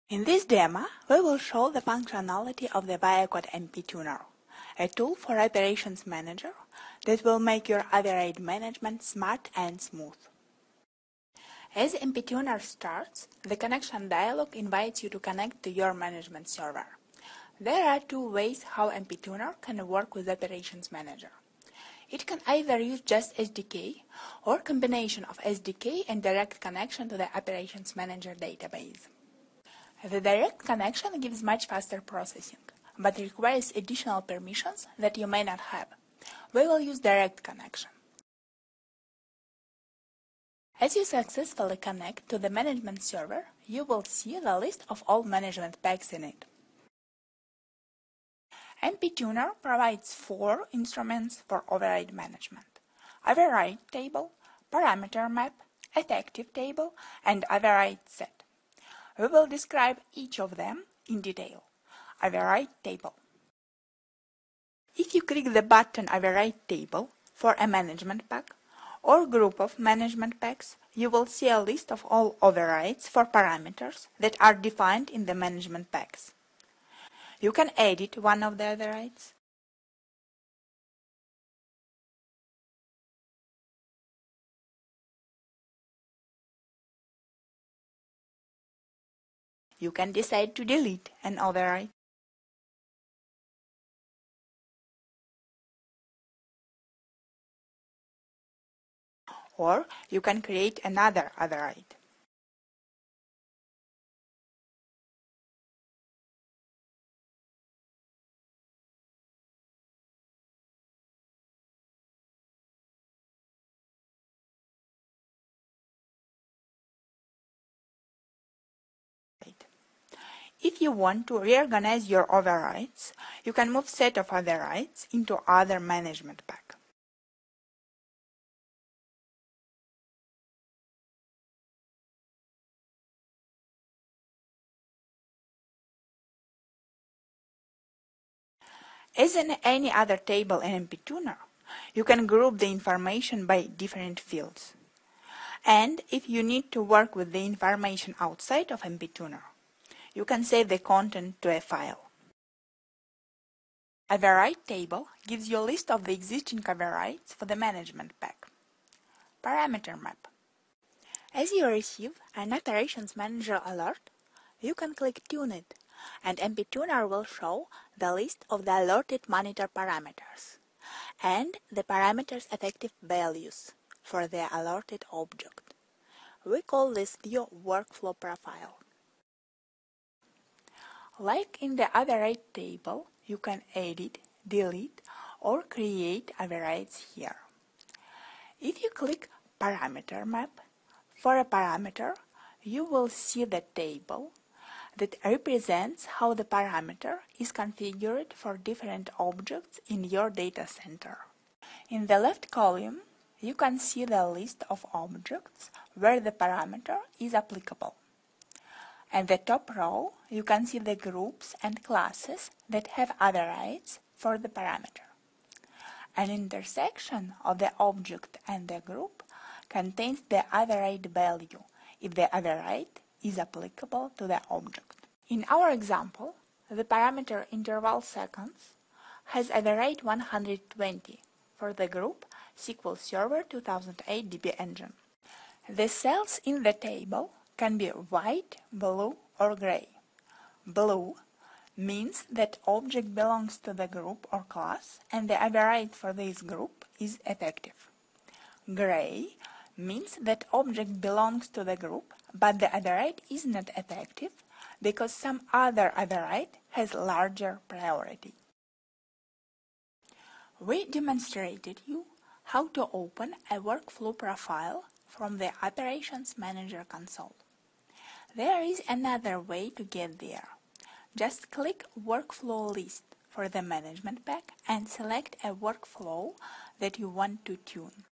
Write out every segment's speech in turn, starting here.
In this demo, we will show the functionality of the VIAcode MP Tuner, a tool for Operations Manager that will make your override management smart and smooth. As MP Tuner starts, the connection dialog invites you to connect to your management server. There are two ways how MP Tuner can work with Operations Manager. It can either use just SDK or combination of SDK and direct connection to the Operations Manager database. The direct connection gives much faster processing, but requires additional permissions that you may not have. We will use direct connection. As you successfully connect to the management server, you will see the list of all management packs in it. MP Tuner provides 4 instruments for override management: override table, parameter map, effective table, and override set. We will describe each of them in detail. Override table. If you click the button Override table for a management pack or group of management packs, you will see a list of all overrides for parameters that are defined in the management packs. You can edit one of the overrides. You can decide to delete an override. Or you can create another override. If you want to reorganize your overrides, you can move set of overrides into other management pack. As in any other table in MP Tuner, you can group the information by different fields. And if you need to work with the information outside of MP Tuner, you can save the content to a file. Override table gives you a list of the existing overrides for the management pack. Parameter map. As you receive an Operations Manager alert, you can click Tune It, and MP Tuner will show the list of the alerted monitor parameters and the parameters' effective values for the alerted object. We call this view workflow profile. Like in the override table, you can edit, delete, or create overrides here. If you click Parameter Map, for a parameter, you will see the table that represents how the parameter is configured for different objects in your data center. In the left column, you can see the list of objects where the parameter is applicable. In the top row, you can see the groups and classes that have overrides for the parameter. An intersection of the object and the group contains the override value if the override is applicable to the object. In our example, the parameter interval seconds has override 120 for the group SQL Server 2008 DB Engine. The cells in the table can be white, blue, or gray. Blue means that object belongs to the group or class and the override for this group is effective. Gray means that object belongs to the group but the override is not effective because some other override has larger priority. We demonstrated you how to open a workflow profile from the Operations Manager console. There is another way to get there. Just click Workflow List for the management pack and select a workflow that you want to tune.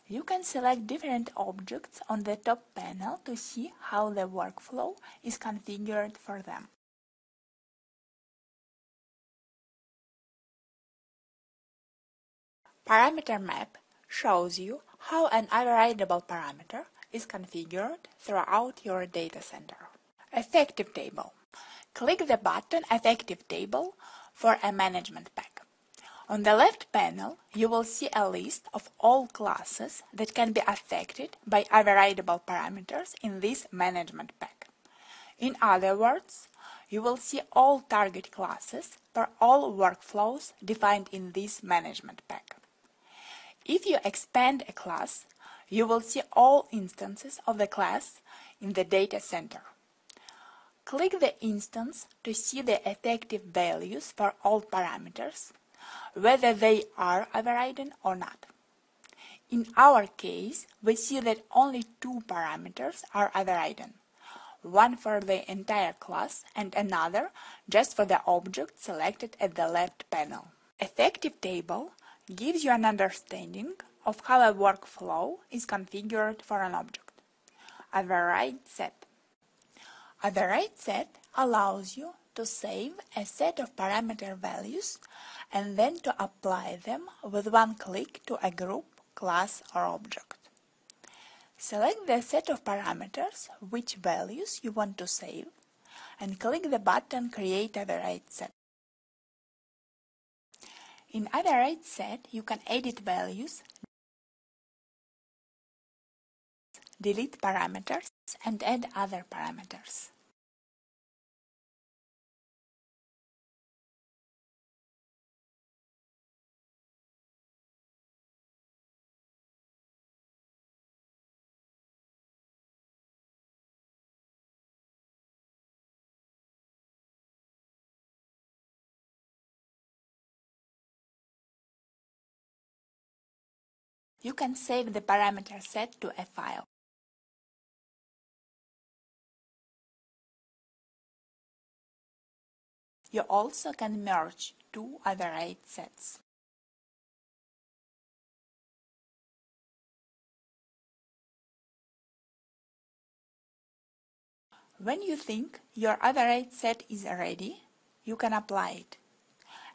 You can select different objects on the top panel to see how the workflow is configured for them. Parameter Map shows you how an overridable parameter is configured throughout your data center. Effective table. Click the button Effective Table for a management pack. On the left panel, you will see a list of all classes that can be affected by overridable parameters in this management pack. In other words, you will see all target classes for all workflows defined in this management pack. If you expand a class, you will see all instances of the class in the data center. Click the instance to see the effective values for all parameters, whether they are overridden or not. In our case, we see that only two parameters are overridden, one for the entire class and another just for the object selected at the left panel. Effective table gives you an understanding of how a workflow is configured for an object. Override set. Override set allows you to save a set of parameter values and then to apply them with one click to a group, class, or object. Select the set of parameters which values you want to save and click the button Create Override Set. In Override Set, you can edit values, delete parameters, and add other parameters. You can save the parameter set to a file. You also can merge two override sets. When you think your override set is ready, you can apply it.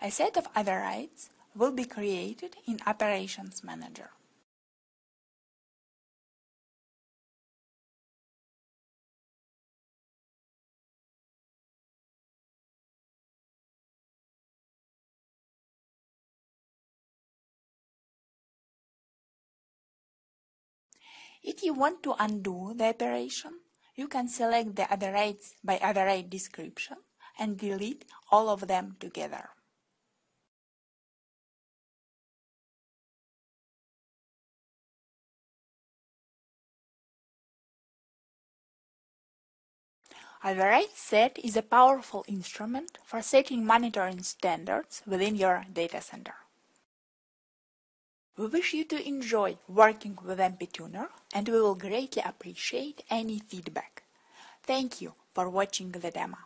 A set of overrides will be created in Operations Manager. If you want to undo the operation, you can select the overrides by override description and delete all of them together. Override set is a powerful instrument for setting monitoring standards within your data center. We wish you to enjoy working with MP Tuner, and we will greatly appreciate any feedback. Thank you for watching the demo.